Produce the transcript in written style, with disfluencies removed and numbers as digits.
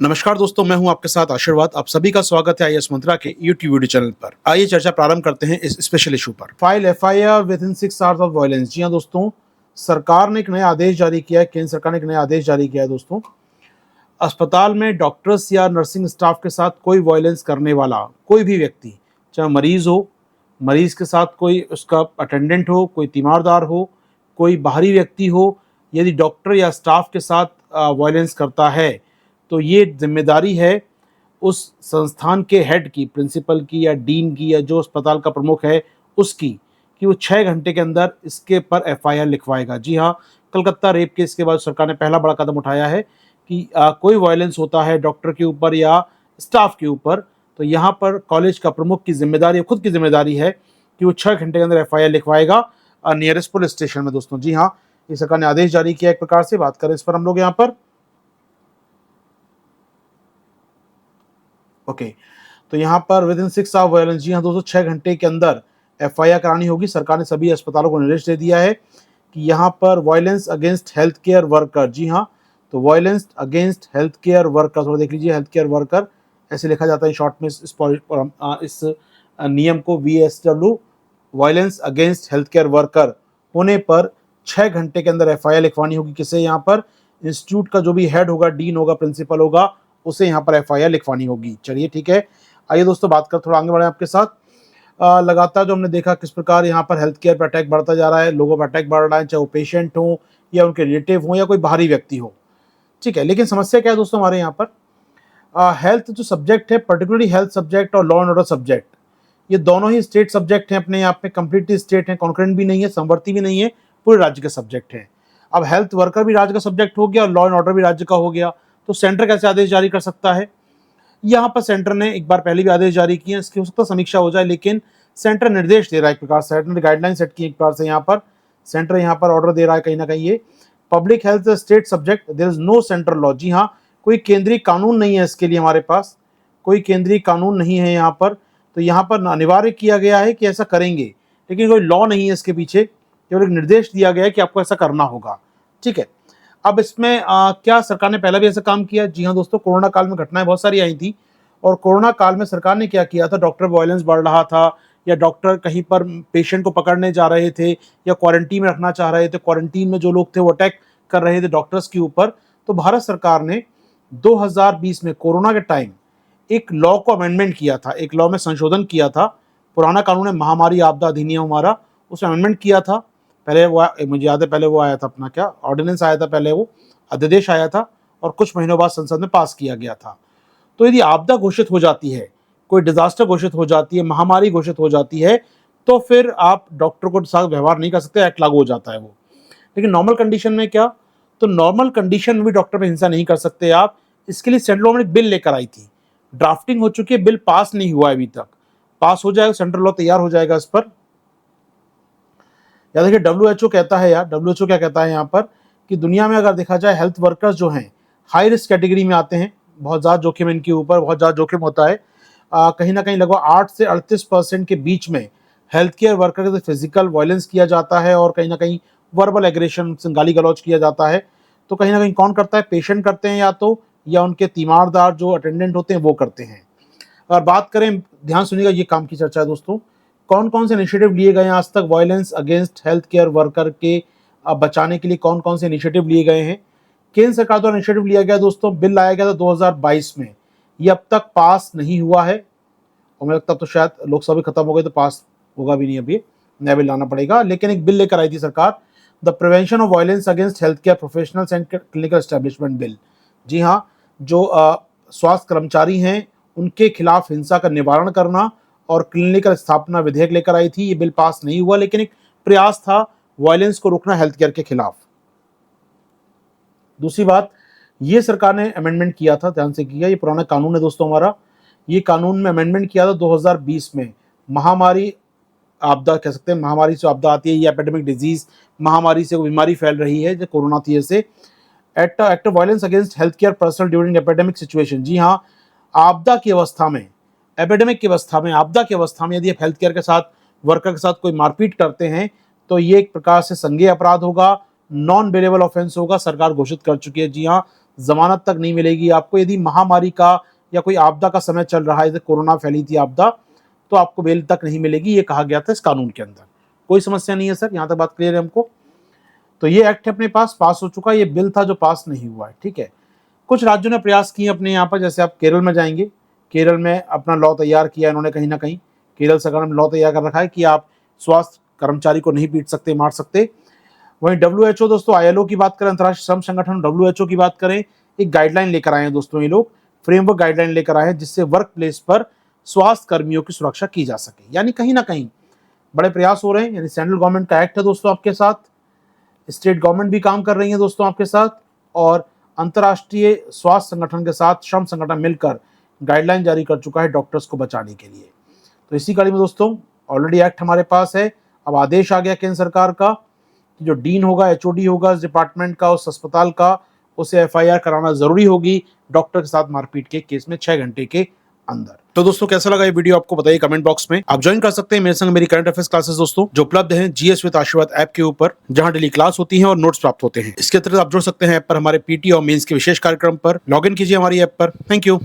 नमस्कार दोस्तों, मैं हूं आपके साथ आशीर्वाद। आप सभी का स्वागत है आईएएस मंत्रा के यूट्यूब वीडियो चैनल पर। आइए चर्चा प्रारंभ करते हैं इस स्पेशल इशू पर। File FIR within 6 hours of violence. जी हां दोस्तों, सरकार ने एक नया आदेश जारी किया है। केंद्र सरकार ने एक नया आदेश जारी किया है दोस्तों। अस्पताल में डॉक्टर्स या नर्सिंग स्टाफ के साथ कोई वायलेंस करने वाला कोई भी व्यक्ति, चाहे मरीज हो, मरीज के साथ कोई उसका अटेंडेंट हो, कोई तीमारदार हो, कोई बाहरी व्यक्ति हो, यदि डॉक्टर या स्टाफ के साथ वायलेंस करता है तो ये जिम्मेदारी है उस संस्थान के हेड की, प्रिंसिपल की या डीन की या जो अस्पताल का प्रमुख है उसकी, कि वो 6 घंटे के अंदर इसके पर एफआईआर लिखवाएगा। जी हाँ, कलकत्ता रेप केस के बाद सरकार ने पहला बड़ा कदम उठाया है कि कोई वायलेंस होता है डॉक्टर के ऊपर या स्टाफ के ऊपर, तो यहाँ पर कॉलेज का प्रमुख की जिम्मेदारी, खुद की जिम्मेदारी है कि वो 6 घंटे के अंदर एफआईआर लिखवाएगा नियरेस्ट पुलिस स्टेशन में। दोस्तों जी हाँ, ये सरकार ने आदेश जारी किया। एक प्रकार से बात करें इस पर हम लोग यहाँ पर, ओके तो यहाँ पर विद इन 6 आवर वायलेंस, जी हाँ दोस्तों, 6 घंटे के अंदर एफआईआर करानी होगी। सरकार ने सभी अस्पतालों को निर्देश दे दिया है कि यहाँ पर violence against health care worker, जी हाँ, तो violence against health care worker, थोड़ा देख लीजिए, हेल्थ केयर वर्कर ऐसे लिखा जाता है शॉर्ट में इस नियम को, VSW, violence against health care worker होने पर 6 घंटे के अंदर एफआईआर लिखवानी होगी। किसे? यहाँ पर इंस्टीट्यूट का जो भी हेड होगा, डीन होगा, प्रिंसिपल होगा, उसे यहाँ पर एफआईआर लिखवानी होगी। चलिए ठीक है, आइए दोस्तों बात कर थोड़ा आगे बढ़े आपके साथ। लगातार जो हमने देखा किस प्रकार यहाँ पर हेल्थ केयर पर अटैक बढ़ता जा रहा है, लोगों पर अटैक बढ़ रहा है, चाहे वो पेशेंट हो या उनके रिलेटिव हो या कोई बाहरी व्यक्ति हो, ठीक है। लेकिन समस्या क्या है दोस्तों हमारे यहाँ पर, हेल्थ जो सब्जेक्ट है, पर्टिकुलरली हेल्थ सब्जेक्ट और लॉ एंड ऑर्डर सब्जेक्ट, ये दोनों ही स्टेट सब्जेक्ट हैं अपने आप में, कंप्लीटली स्टेट हैं, कॉन्करेंट भी नहीं है, समवर्ती भी नहीं है, पूरे राज्य के सब्जेक्ट हैं। अब हेल्थ वर्कर भी राज्य का सब्जेक्ट हो गया और लॉ एंड ऑर्डर भी राज्य का हो गया, तो सेंटर कैसे आदेश जारी कर सकता है? यहाँ पर सेंटर ने एक बार पहले भी आदेश जारी किए, इसकी हो सकता है समीक्षा हो जाए, लेकिन सेंटर निर्देश दे रहा है, एक प्रकार से सेंटर ने गाइडलाइन सेट की एक प्रकार से। यहाँ पर सेंटर यहाँ पर ऑर्डर दे रहा है कहीं ना कहीं, ये public health state subject, there is no central law. जी हाँ, कोई केंद्रीय कानून नहीं है इसके लिए, हमारे पास कोई केंद्रीय कानून नहीं है यहाँ पर, तो यहाँ पर अनिवार्य किया गया है कि ऐसा करेंगे, लेकिन कोई लॉ नहीं है इसके पीछे, केवल एक निर्देश दिया गया है कि आपको ऐसा करना होगा, ठीक है। अब इसमें क्या सरकार ने पहले भी ऐसा काम किया? जी हाँ दोस्तों, कोरोना काल में घटनाएं बहुत सारी आई थी, और कोरोना काल में सरकार ने क्या किया था, डॉक्टर वायलेंस बढ़ रहा था या डॉक्टर कहीं पर पेशेंट को पकड़ने जा रहे थे या क्वारंटीन में रखना चाह रहे थे, क्वारंटीन में जो लोग थे वो अटैक कर रहे थे डॉक्टर्स के ऊपर, तो भारत सरकार ने 2020 में कोरोना के टाइम एक लॉ को अमेंडमेंट किया था, एक लॉ में संशोधन किया था। पुराना कानून है महामारी आपदा अधिनियम हमारा, उसमें अमेंडमेंट किया था। पहले वो मुझे याद है, पहले वो आया था अपना क्या ऑर्डिनेंस आया था, पहले वो अध्यादेश आया था और कुछ महीनों बाद संसद में पास किया गया था। तो यदि आपदा घोषित हो जाती है, कोई डिजास्टर घोषित हो जाती है, महामारी घोषित हो जाती है, तो फिर आप डॉक्टर को साथ व्यवहार नहीं कर सकते, एक्ट लागू हो जाता है वो। लेकिन नॉर्मल कंडीशन में क्या, तो नॉर्मल कंडीशन में भी डॉक्टर पे हिंसा नहीं कर सकते आप। इसके लिए सेंट्रल गवर्नमेंट एक बिल लेकर आई थी, ड्राफ्टिंग हो चुकी है, बिल पास नहीं हुआ है अभी तक, पास हो जाएगा, सेंट्रल लॉ तैयार हो जाएगा इस पर। या देखिए, WHO कहता है यार, WHO क्या कहता है यहाँ पर, कि दुनिया में अगर देखा जाए हेल्थ वर्कर्स जो हैं हाई रिस्क कैटेगरी में आते हैं, बहुत ज़्यादा जोखिम इनके ऊपर, बहुत ज़्यादा जोखिम होता है। कहीं ना कहीं लगभग 8 से 38% के बीच में हेल्थ केयर वर्कर के फिजिकल वायलेंस किया जाता है और कहीं ना कहीं वर्बल एग्रेशन, गाली गलौज किया जाता है। तो कहीं ना कहीं कौन करता है? पेशेंट करते हैं या तो, या उनके तीमारदार जो अटेंडेंट होते हैं वो करते हैं। अगर बात करें, ध्यान सुनिएगा, ये काम की चर्चा है दोस्तों, कौन कौन से इनिशिएटिव लिए गए हैं आज तक violence against health care worker के बचाने के लिए, कौन कौन से इनिशिएटिव लिए गए हैं। केंद्र सरकार द्वारा इनिशिएटिव लिया गया दोस्तों, बिल लाया गया था 2022 में, ये अब तक पास नहीं हुआ है, और मुझे लगता तो शायद लोकसभा खत्म हो गई तो पास होगा भी नहीं, अभी नया बिल लाना पड़ेगा। लेकिन एक बिल लेकर आई थी सरकार, the prevention of violence against health care professionals and clinical establishment bill. जी हाँ, जो स्वास्थ्य कर्मचारी हैं उनके खिलाफ हिंसा का निवारण करना और क्लिनिकल स्थापना विधेयक लेकर आई थी। ये बिल पास नहीं हुआ, लेकिन एक प्रयास था वायलेंस को रोकना हेल्थ केयर के खिलाफ। दूसरी बात, ये सरकार ने अमेंडमेंट किया था, ध्यान से किया, ये पुराना कानून है दोस्तों हमारा, ये कानून में अमेंडमेंट किया था 2020 में। महामारी आपदा कह सकते हैं, महामारी से आपदा आती है, ये एपिडेमिक डिजीज, महामारी से कोई बीमारी फैल रही है जो कोरोना थी, ऐसे act of violence against health care personnel during epidemic situation. जी हाँ, आपदा की अवस्था में, एपिडेमिक की अवस्था में, आपदा की अवस्था में यदि आप हेल्थ केयर के साथ, वर्कर के साथ कोई मारपीट करते हैं तो ये एक प्रकार से संज्ञेय अपराध होगा, नॉन बेलेबल ऑफेंस होगा, सरकार घोषित कर चुकी है। जी हाँ, जमानत तक नहीं मिलेगी आपको। यदि महामारी का या कोई आपदा का समय चल रहा है, जैसे कोरोना फैली थी आपदा, तो आपको बेल तक नहीं मिलेगी, ये कहा गया था इस कानून के अंदर। कोई समस्या नहीं है सर, यहाँ तक बात क्लियर है हमको। तो ये एक्ट अपने पास पास हो चुका है, ये बिल था जो पास नहीं हुआ है, ठीक है। कुछ राज्यों ने प्रयास किए अपने यहाँ पर, जैसे आप केरल में जाएंगे, केरल में अपना लॉ तैयार किया इन्होंने, कहीं ना कहीं केरल सरकार ने लॉ तैयार कर रखा है कि आप स्वास्थ्य कर्मचारी को नहीं पीट सकते, मार सकते। वहीं WHO दोस्तों, ILO की बात करें, अंतर्राष्ट्रीय श्रम संगठन WHO की बात करें, एक गाइडलाइन लेकर आए हैं दोस्तों, ये लोग फ्रेमवर्क गाइडलाइन लेकर आए हैं जिससे वर्क प्लेस पर स्वास्थ्य कर्मियों की सुरक्षा की जा सके। यानी कहीं ना कहीं बड़े प्रयास हो रहे हैं। यानी सेंट्रल गवर्नमेंट का एक्ट है दोस्तों आपके साथ, स्टेट गवर्नमेंट भी काम कर रही है दोस्तों आपके साथ, और अंतर्राष्ट्रीय स्वास्थ्य संगठन के साथ श्रम संगठन मिलकर गाइडलाइन जारी कर चुका है डॉक्टर्स को बचाने के लिए। तो इसी कड़ी में दोस्तों ऑलरेडी एक्ट हमारे पास है। अब आदेश आ गया केंद्र सरकार का कि जो डीन होगा, HOD होगा इस डिपार्टमेंट का, उस अस्पताल का, उसे FIR कराना जरूरी होगी डॉक्टर के साथ मारपीट के केस में 6 घंटे के अंदर। तो दोस्तों कैसा लगा ये वीडियो आपको बताइए कमेंट बॉक्स में। आप ज्वाइन कर सकते हैं मेरे संग मेरी करंट अफेयर्स क्लासेस दोस्तों, जो उपलब्ध हैं GS विद आशीर्वाद ऐप के ऊपर, जहां डेली क्लास होती है और नोट्स प्राप्त होते हैं। इसके अतिरिक्त आप जुड़ सकते हैं ऐप पर हमारे PT और मेंस के विशेष कार्यक्रम पर। लॉगिन कीजिए हमारी ऐप पर। Thank you.